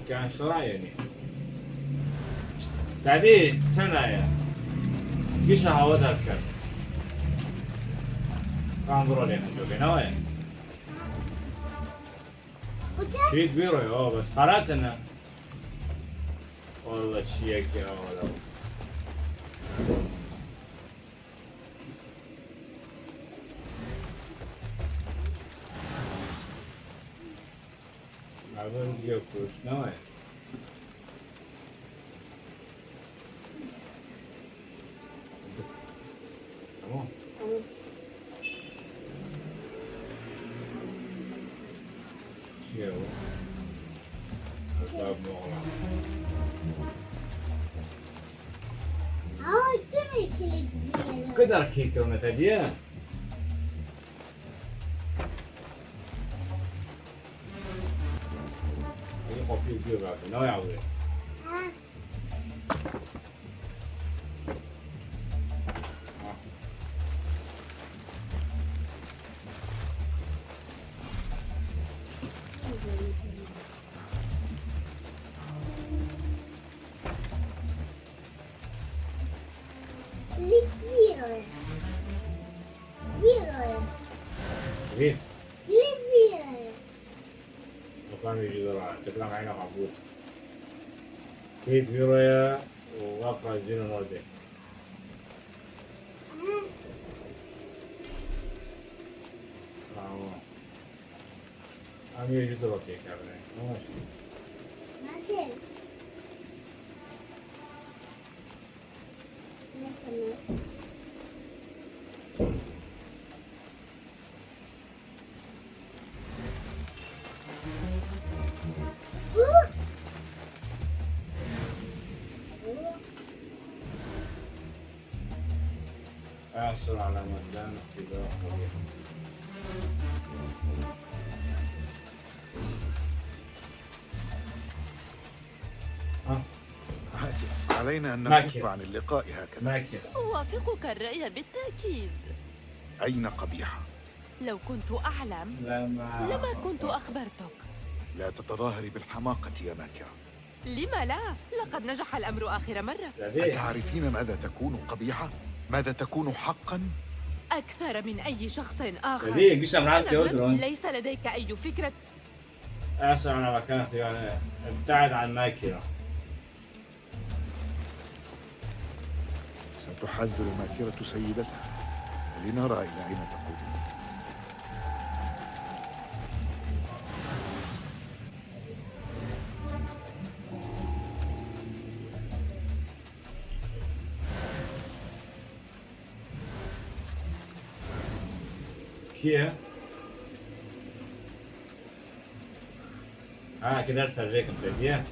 كان شرع يعني بعدين تنايا قيش هوا ذكر كان ضروري يعني جو بيناوي كريد بيرو بس قراتنا والله شيء كذا ولا عبر يوكوش نوع تمام شيء هو الباب مغلق كدر كيكة ونتادية يقف يجيب بعد لا يعوض كيف؟ وكان يجي ذراع تكلم عينه عبود كيف يروي وواقع زين نودي هم يجي ذراع كيف كابني ماشي أحصل على مكان اختبار قوي علينا أن نكف عن اللقاء هكذا. أوافقك الرأي بالتأكيد. أين قبيحة؟ لو كنت أعلم لما كنت أخبرتك. لا تتظاهري بالحماقة يا ماكرة. لما لا؟ لقد نجح الأمر آخر مرة. أتعرفين ماذا تكون قبيحة؟ ماذا تكون حقا؟ أكثر من أي شخص آخر. ليس لديك أي فكرة. أحصل على مكان يعني ابتعد عن ماكرة. ستحذر ماكرة سيدتها لنرى إلى أين تقودين. كيف؟ كده ارسل ريكم تديه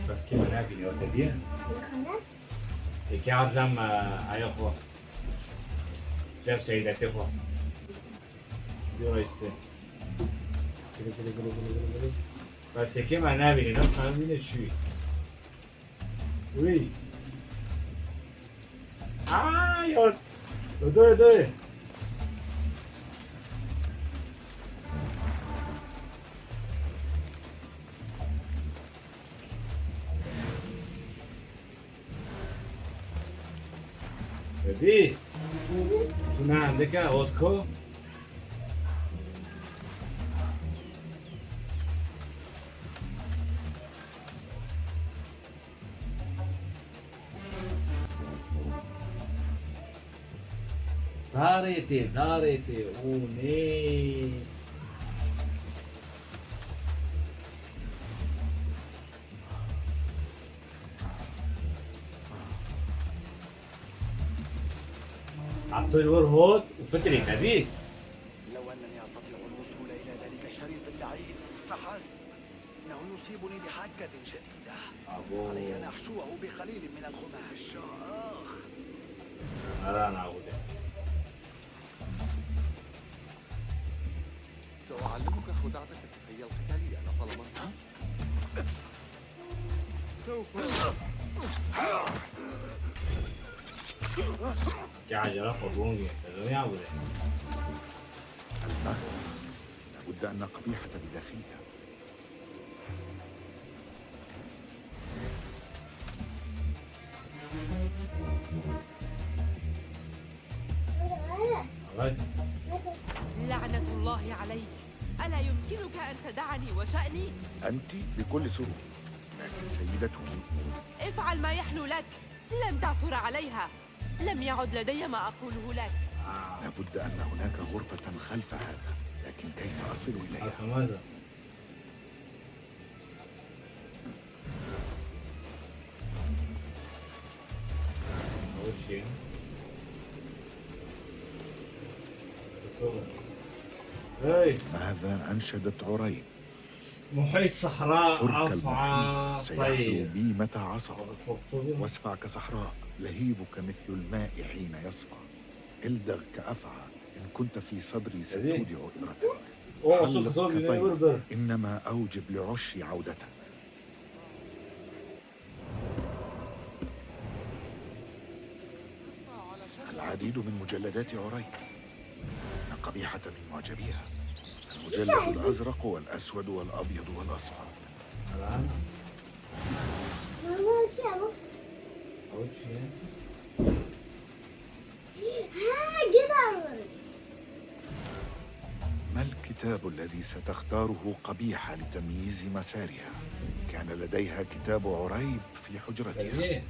بس كيف ناكل يا تديه كي عرجم ايو خو جاب سيدتي خو شو رايستي كده بس كيف ناكل نفس خلينا شوي Oui. Ah, يا بيبي شو عندك اوتكو داريتي اوني عطوا الور هوت وفتري هذيك لو انني استطيع الوصول الى ذلك الشريط اللعين فحسب انه يصيبني بحكة شديدة علي ان احشوه بقليل من القماش. انا عودة سأعلمك خدعتك الكيفية القتالية لطالما سوف که عجله خوربونگی تزونی عبوده المهد لابد أن قبيحة بداخلها. غد لعنة الله عليك. ألا يمكنك أن تدعني وشأني؟ أنت بكل سرور، لكن سيدتك افعل ما يحلو لك. لن تعثر عليها. لم يعد لدي ما أقوله لك. لابد أن هناك غرفة خلف هذا، لكن كيف أصل إليها؟ ماذا؟ أول شيء هاي ماذا أنشدت عريب؟ محيط صحراء فرك أفعى المحيط سيحلو طيب بي متى عصف، واسفعك صحراء لهيبك مثل الماء حين يصفى. الدغ كأفعى إن كنت في صدري ستودع إبرتك. حلق كطير إنما أوجب لعشي عودتك. العديد من مجلدات عريب، إن قبيحة من معجبيها. المجلد الأزرق والأسود والأبيض والأصفر. أول شيء ما الكتاب الذي ستختاره قبيحة لتمييز مسارها؟ كان لديها كتاب عريب في حجرتها.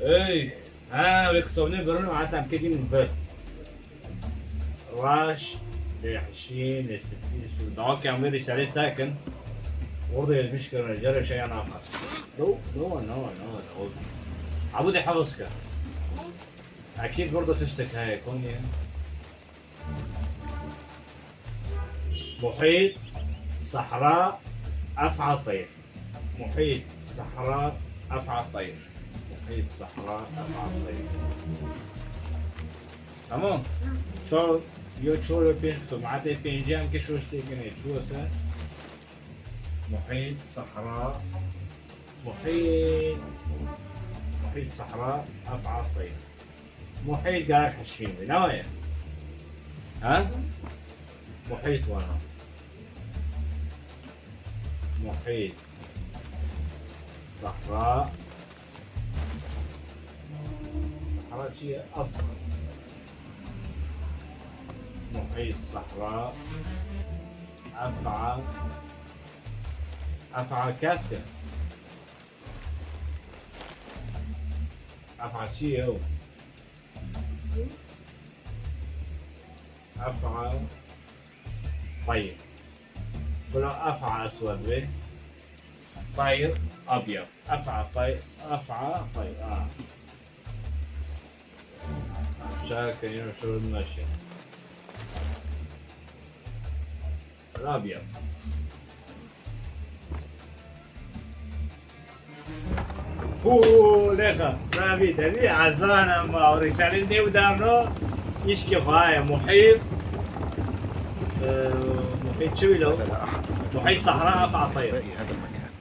اي ها بيكتبني برونو حتى عم كده من بيت راش ل20 ل60 دعاك يعمل رسالة ساكن وضع المشكلة نجرب شيء آخر. نو عبودي حفظك أكيد برضه تشتك هاي كونيا. محيط صحراء أفعى الطير. محيط صحراء أفعى الطير. محيط صحراء أفعى الطير. تمام. شو رو بيختو معته بينجام كشوش تيجي شو هسه؟ محيط صحراء محيط صحراء أفعى الطير. محيط قالك حشين بنوايا ها؟ محيط وانا محيط صحراء شيء أصفر. محيط صحراء أفعى كاسكا أفعى شيء أو أفعى طير ولا أفعى أسود به طير أبيض. أفعى طير شاكا ينشر المشي الأبيض. لخا رابي تبي عزانا ما رسالة دي ودارنا يشكي هاي محيط شوي لو محيط صحراء أفعى طير. هذا المكان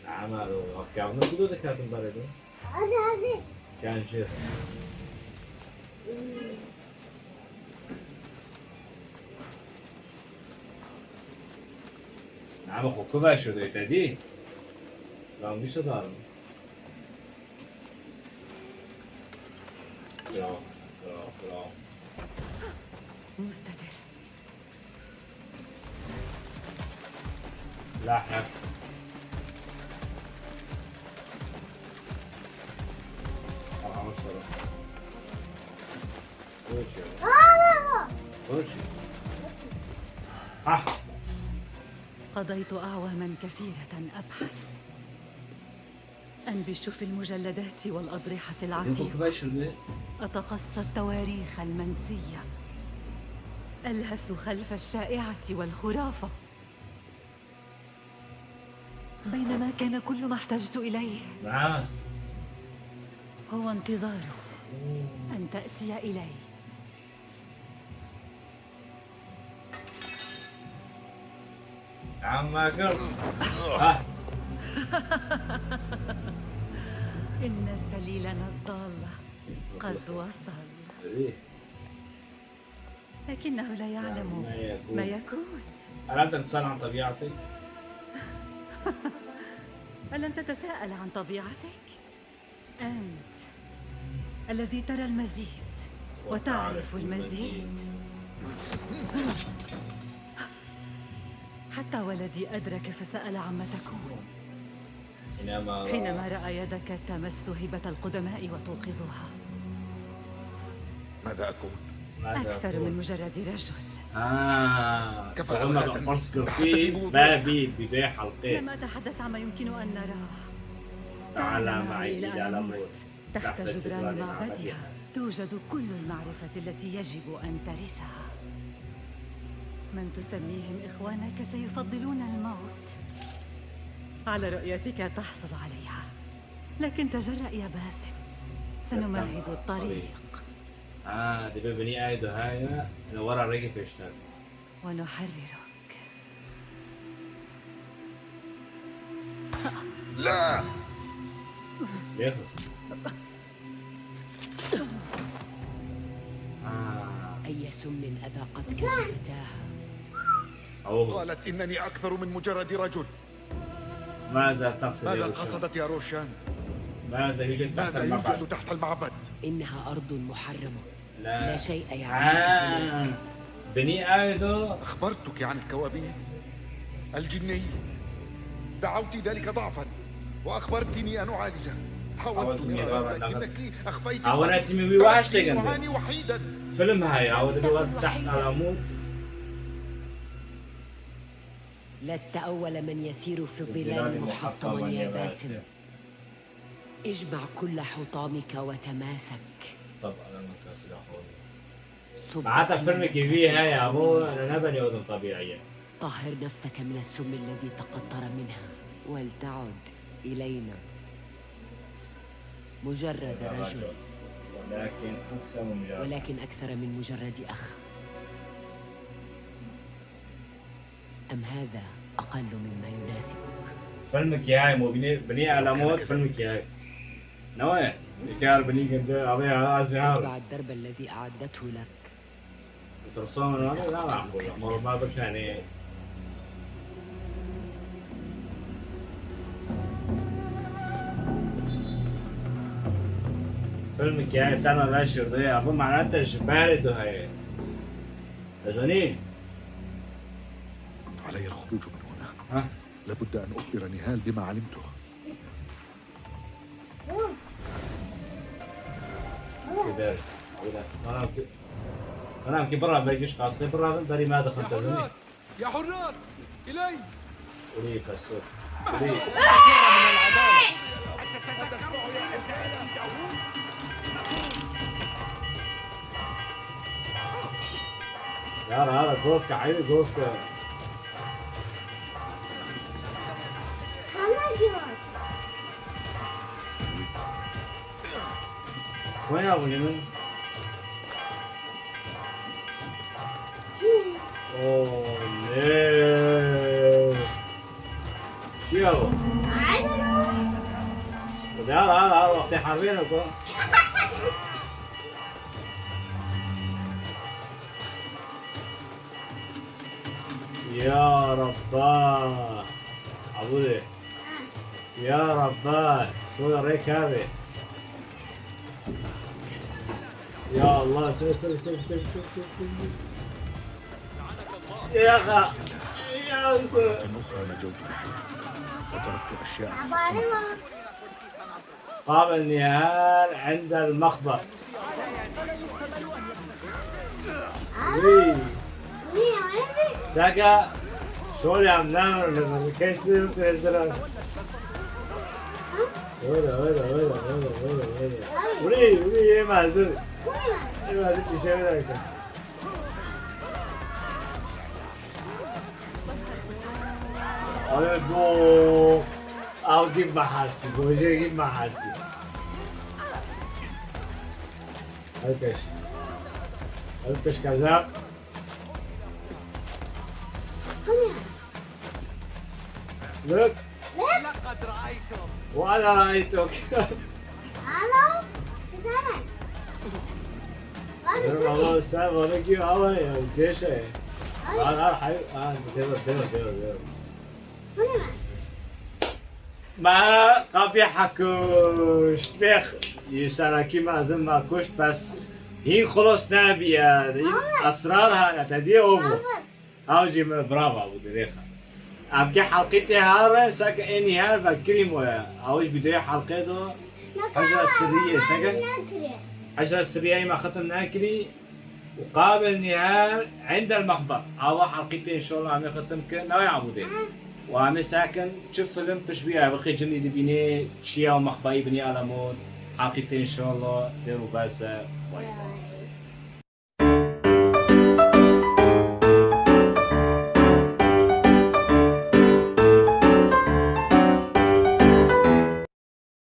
عملوا كانوا بدو ذكرتم بردو كان شيخ نعم خو كذا شو ده تدي لا مش دارم لا مستتر. لاحق قضيت أعواما كثيرة أبحث أنبش في المجلدات والأضرحة العتيقة. أتقصى التواريخ المنسية. ألهث خلف الشائعة والخرافة، بينما كان كل ما احتجت إليه هو انتظاره أن تأتي إلي. عم قلب إن سليلنا الضال قد وصل، لكنه لا يعلم ما يكون. ألم تتساءل عن طبيعتك؟ ألم تتساءل عن طبيعتك؟ أنت الذي ترى المزيد وتعرف المزيد. حتى ولدي أدرك فسأل عما تكون حينما رأى يدك تمس هبة القدماء وتوقظها. ماذا أكون؟ أكثر من مجرد رجل. كفى فلما الحزن. بأرسكر تحدث فيه بوضوح. ما بي بداية حلقين. لم أتحدث عما يمكن أن نراه. تعال معي إلى نموت تحت جدران معبدها توجد كل المعرفة التي يجب أن ترثها. من تسميهم إخوانك سيفضلون الموت على رؤيتك تحصل عليها، لكن تجرأ يا باسم، سنمهد الطريق. دي ببني آيدو هاي أنا ورا رجل بيشتغل ونحررك. لا. بيخلص. أي سم أذاقتك شفتاها؟ قالت إنني أكثر من مجرد رجل. ماذا تقصد ماذا يا روشان؟ قصدت يا روشان؟ ماذا يوجد تحت ماذا المعبد؟ يوجد تحت المعبد؟ إنها أرض محرمة، لا, لا شيء يعني. بني آيدو. أخبرتك عن الكوابيس الجني. دعوت ذلك ضعفا وأخبرتني أن أعالجه. حاولت مرارا لكنك أخفيت. أولاتي مي واش تجند. أعاني وحيدا. فيلم هاي أول دلوقتي تحت على موت. لست أول من يسير في الظلال محطما يا باسم. اجمع كل حطامك وتماسك. صب على المكاسب يا أخوي. صب معناتها فيلم كبير هاي يا أبو. أنا نبني أذن طبيعية. طهر نفسك من السم الذي تقطر منها ولتعد إلينا مجرد رجل، ولكن أكثر من مجرد أخ. أم هذا أقل مما يناسبك؟ فيلمك يا هاي مو بني على موت. فيلمك يا هاي نوين كار بني قد أبي أزمي هذا. اتبع الدرب الذي أعدته لك. ترسون أنا لا أقول ما بكاني. فيلمك يا هاي سنة ماشي رضي أبو معناته جبال ده هاي. أذني. علي الخروج من هنا. لابد أن أخبر نهال بما علمته. كده أنا أمكن برا بيجيش قاصي برا بري ما دخلت أذني. يا حراس إلي. ولي فسوق. ولي. يا هذا جوفك عيني جوفك. وين أبو يمن؟ أوه ليه؟ شو يابا؟ هذا وقت حرفيا أكو. يا رباه عبودي يا رباه شو الريك هذه يا الله. سوي يا أخا يا أخي. أخرى نجوت وتركت أشياء. قابل نهال عند المخبر. ساكا شو اللي عم نعمل كيس لي وتنزل ولا ولي ايه معزول ايه معزول تشاور لك انا دو او جيب محاسي بوجه جيب محاسي هلكش كذاب لك لقد رأيتم. وأنا رأيتك والله السلام عليكم هواي جيش انا حي دير ما قابي حكوش تبخ يسالكي ما زم ما كوش بس هي خلص نبيا اسرارها تدي ابو اوجي برافو ابو دريخه ابكي حلقتي هذا ساك اني هذا كريم اوج بدي حلقته حاجه سريه سكن حاجه سريه ما ختم ناكلي وقابل نهار عند المخبر او حلقتي ان شاء الله عم ختم كنا يا عبودي وعم ساكن شوف فيلم تشبيه بخي جميل اللي بيني شيا ومخباي بني على مود حلقتي ان شاء الله ديروا باسه باي باي